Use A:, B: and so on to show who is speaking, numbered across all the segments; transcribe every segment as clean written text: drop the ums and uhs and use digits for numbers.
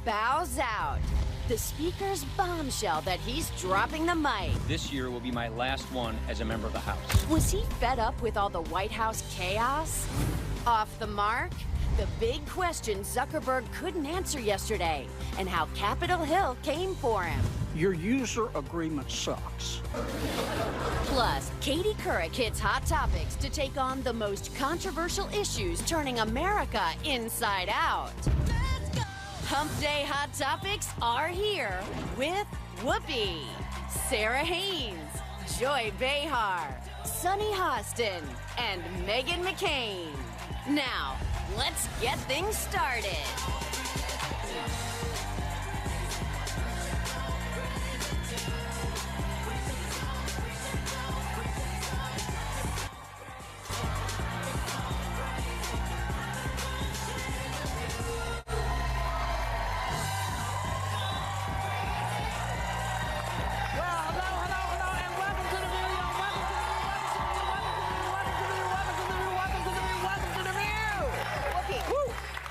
A: bows out. The speaker's bombshell that he's dropping the mic.
B: This year will be my last one as a member of the House.
A: Was he fed up with all the White House chaos? Off the mark? The big question Zuckerberg couldn't answer yesterday, and how Capitol Hill came for him.
C: Your user agreement sucks.
A: Plus, Katie Couric hits Hot Topics to take on the most controversial issues turning America inside out. Let's go! Hump Day Hot Topics are here with Whoopi, Sarah Haynes, Joy Behar, Sunny Hostin, and Meghan McCain. Now, let's get things started.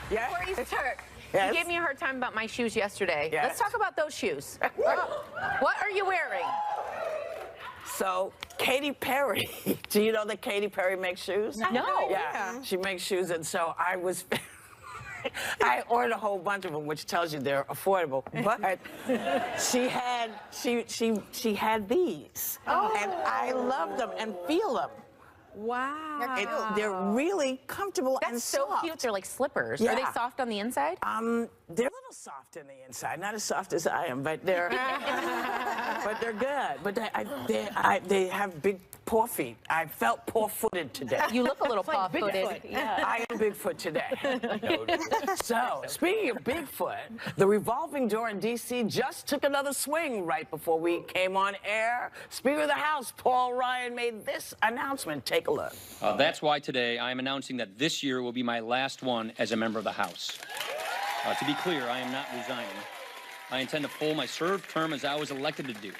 D: Before you start,
E: Yes?
D: you gave me a hard time about my shoes yesterday.
E: Yes.
D: Let's talk about those shoes. What are you wearing?
E: So, Katy Perry, do you know that Katy Perry makes shoes?
D: No.
E: Yeah, she makes shoes, and so I was... I ordered a whole bunch of them, which tells you they're affordable. But she had these, and I love them and feel them.
D: Wow.
E: They're really comfortable and
D: That's so
E: soft.
D: cute. They're like slippers.
E: Yeah.
D: Are they soft on the inside?
E: They're a little soft on the inside, not as soft as I am, but they're but they're good. But they have big paw feet. I felt paw-footed today.
D: You look a little paw-footed. Yeah.
E: I am Bigfoot today. So, speaking of Bigfoot, the revolving door in D.C. just took another swing right before we came on air. Speaker of the House, Paul Ryan, made this announcement. Take a look.
B: That's why today I am announcing that this year will be my last one as a member of the House. To be clear, I am not resigning. I intend to full my served term as I was elected to do.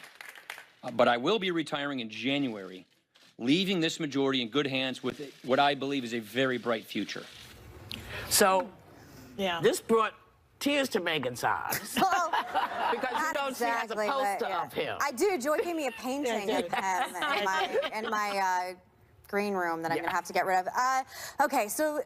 B: But I will be retiring in January, leaving this majority in good hands with what I believe is a very bright future.
E: So, this brought tears to Megan's eyes. Because you don't see as a poster of him.
F: I do. Joy gave me a painting of him in my green room that I'm going to have to get rid of. Okay, so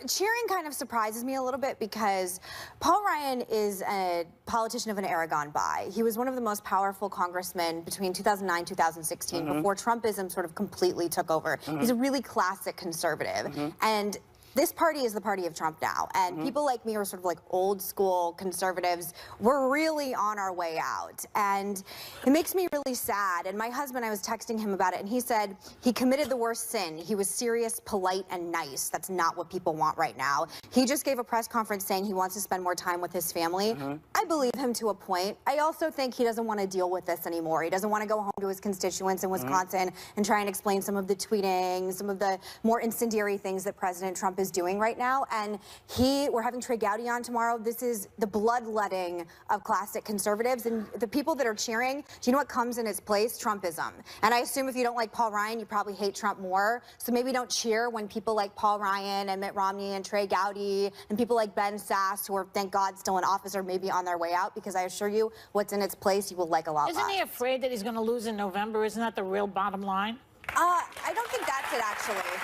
F: cheering kind of surprises me a little bit because Paul Ryan is a politician of an era gone by. He was one of the most powerful congressmen between 2009 and 2016 before Trumpism sort of completely took over. He's a really classic conservative. And this party is the party of Trump now, and people like me who are sort of like old school conservatives, we're really on our way out, and it makes me really sad. And my husband, I was texting him about it, and he said he committed the worst sin. He was serious, polite, and nice. That's not what people want right now. He just gave a press conference saying he wants to spend more time with his family. I believe him to a point. I also think he doesn't want to deal with this anymore. He doesn't want to go home to his constituents in Wisconsin and try and explain some of the tweeting, some of the more incendiary things that President Trump is doing right now. And we're having Trey Gowdy on tomorrow. This is the bloodletting of classic conservatives. And the people that are cheering, do you know what comes in its place? Trumpism. And I assume if you don't like Paul Ryan, you probably hate Trump more. So maybe don't cheer when people like Paul Ryan and Mitt Romney and Trey Gowdy and people like Ben Sass, who are, thank God, still in office or maybe on their way out, because I assure you what's in its place you will like a lot less.
G: Isn't he afraid that he's going to lose in November? Isn't that the real bottom line?
F: I don't think that's it, actually.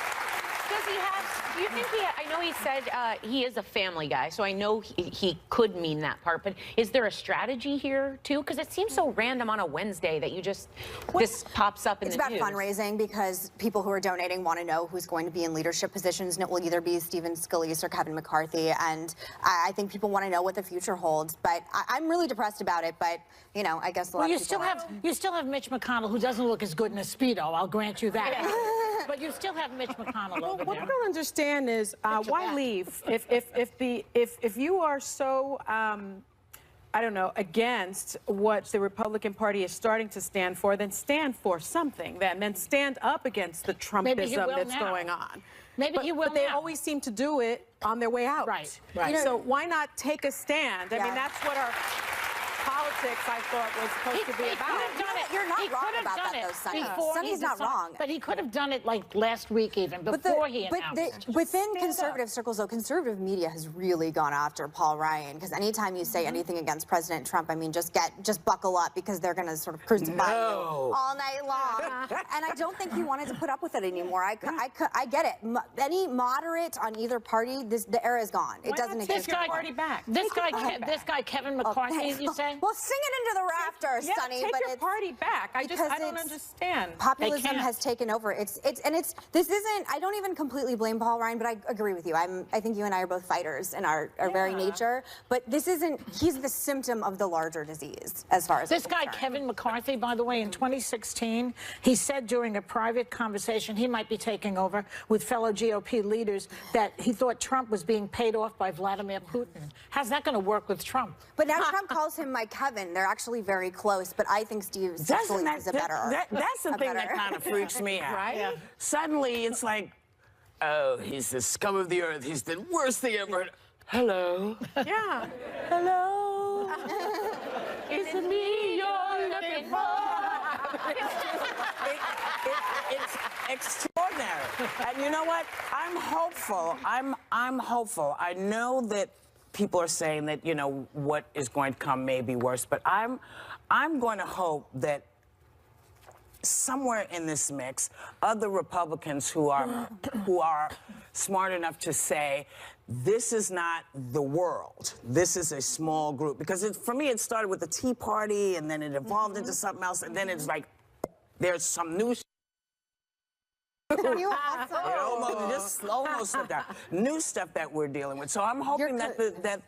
D: Does he have, do you think I know he said he is a family guy, so I know he could mean that part, but is there a strategy here, too? Because it seems so random on a Wednesday that you just, this pops up in the news.
F: It's about fundraising because people who are donating want to know who's going to be in leadership positions, and it will either be Stephen Scalise or Kevin McCarthy, and I think people want to know what the future holds, but I'm really depressed about it, but, you know, I guess a lot of people
G: you still have Mitch McConnell, who doesn't look as good in a Speedo, I'll grant you that. But you still have Mitch McConnell over there.
H: What I don't understand is why leave if you are so I don't know, against what the Republican Party is starting to stand for, then stand for something. Then stand up against the Trumpism that's going on.
G: Maybe he will.
H: But they always seem to do it on their way out.
G: Right.
H: You know, so why not take a stand? I mean, that's what politics I thought was supposed to be about.
F: You're not wrong about that, though, Sonny. Sonny's not wrong.
G: But he could have done it like last week even, before he announced.
F: Within conservative circles, though, conservative media has really gone after Paul Ryan, because anytime you say anything against President Trump, I mean, just buckle up, because they're going to sort of crucify you all night long. And I don't think he wanted to put up with it anymore. I get it. Any moderate on either party, the era is gone. It doesn't exist.
G: This guy Kevin McCarthy, you say?
F: Well, sing it into the rafters, Sonny.
H: Take your party back. I don't understand.
F: Populism has taken over. This isn't. I don't even completely blame Paul Ryan, but I agree with you. I think you and I are both fighters in our very nature. But this isn't. He's the symptom of the larger disease, as far as
G: this guy Kevin McCarthy, by the way, in 2016, he said during a private conversation he might be taking over with fellow GOP leaders that he thought Trump was being paid off by Vladimir Putin. How's that going to work with Trump?
F: But now Trump calls him my Kevin. They're actually very close, but I think Steve actually is a better.
E: That's the thing that kind of freaks me out. Right? Yeah. Suddenly, it's like, oh, he's the scum of the earth. He's the worst thing ever heard. Hello.
H: Yeah.
E: Hello. Is it me you're looking for? It's extraordinary. And you know what? I'm hopeful. I'm hopeful. I know that people are saying that, you know, what is going to come may be worse, but I'm going to hope that somewhere in this mix, other Republicans who are smart enough to say, this is not the world. This is a small group. Because for me, it started with the Tea Party, and then it evolved into something else, and then it's like, there's some new it almost slipped out. New stuff that we're dealing with. So I'm hoping that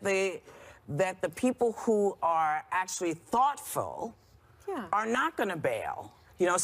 E: the people who are actually thoughtful are not going to bail. You know,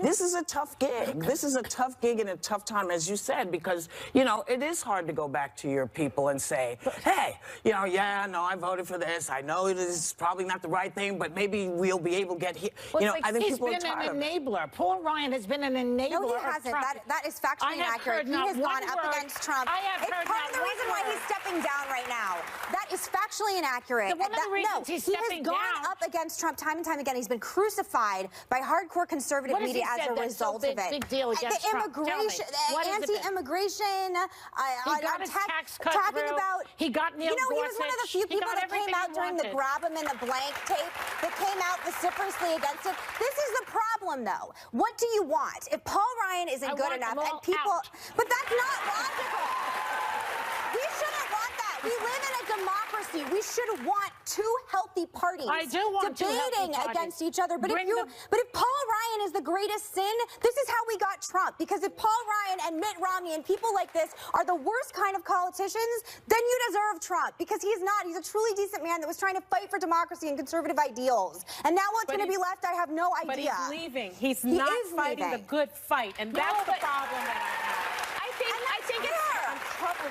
E: this is a tough gig. This is a tough gig and a tough time, as you said, because, you know, it is hard to go back to your people and say, hey, you know, yeah, no, I voted for this. I know it is probably not the right thing, but maybe we'll be able to get here.
G: Well,
E: you know, I think people are tired
G: He's been an enabler. Paul Ryan has been an enabler.
F: No, he hasn't. That is factually inaccurate. He has gone up against Trump. It's part of the reason why he's stepping down right now. That is factually inaccurate.
G: One of the reasons he's stepping down.
F: He has gone up against Trump time and time again. He's been crucified by hardcore conservative media as a result of it.
G: Big deal against
F: the immigration, anti-immigration,
G: tax cut
F: talking about.
G: He got Neil
F: Gorsuch. He was one of the few people that came out during the grab him in the blank tape that came out vociferously against it. This is the problem, though. What do you want? If Paul Ryan isn't good enough, and people, but that's not logical. We shouldn't want that. We live in a democracy. We should want two healthy parties debating against each other. But if Paul Ryan is the greatest sin, this is how we got Trump. Because if Paul Ryan and Mitt Romney and people like this are the worst kind of politicians, then you deserve Trump. Because he's not. He's a truly decent man that was trying to fight for democracy and conservative ideals. And now what's going to be left, I have no idea.
H: But he's leaving. He's not fighting the good fight. And that's the problem that I have.
F: I think it's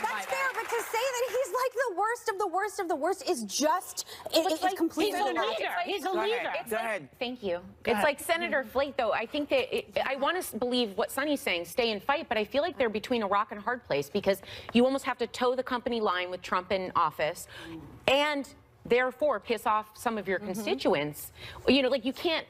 F: that's fair, but to say that he's like the worst of the worst of the worst is just it's completely
G: leader. He's a leader.
E: Go ahead.
D: Thank you. It's like Senator Flake, though. I think that I want to believe what Sonny's saying, stay and fight, but I feel like they're between a rock and a hard place because you almost have to toe the company line with Trump in office and therefore piss off some of your constituents. You know, like you can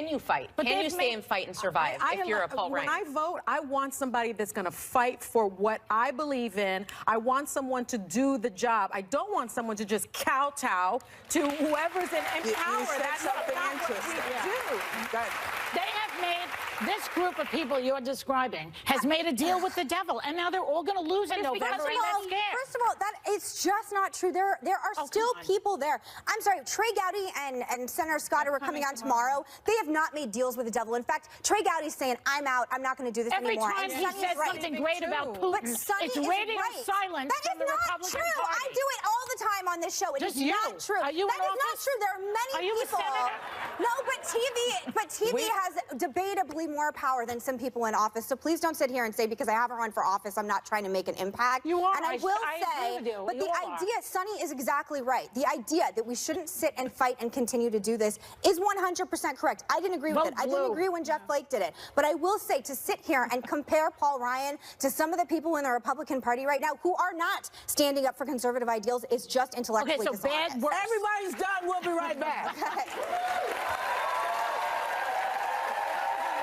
D: you fight? Can you stay and fight and survive if you're a Paul Ryan?
H: When I vote, I want somebody that's going to fight for what I believe in. I want someone to do the job. I don't want someone to just kowtow to whoever's in power. That's
E: something
H: not
E: interesting.
H: what we do.
G: They have made, this group of people you're describing has made a deal with the devil, and now they're all going to lose in November.
F: First of all, it's just not true. There are still people there. I'm sorry, Trey Gowdy and Senator Scott who are coming on tomorrow. They have not made deals with the devil. In fact, Trey Gowdy's saying, I'm out. I'm not going to do this anymore.
G: Every time he says something great about Putin, it's radio silence from the Republican Party.
F: I do it all the time on this show. It is not true. That is not true. There are many people. No, but TV has debatably more power than some people in office. So please don't sit here and say because I haven't run for office, I'm not trying to make an impact.
G: You are.
F: And I will say, but the idea, Sonny is exactly right. The idea that we shouldn't sit and fight and continue to do this is 100% correct. I didn't agree with it. I didn't agree when Jeff Flake did it. But I will say to sit here and compare Paul Ryan to some of the people in the Republican Party right now who are not standing up for conservative ideals is just intellectual. intellect
G: Okay,
F: week
G: so
F: is
G: bad
F: honest.
G: works.
E: Everybody's done. We'll be right back.
F: Okay.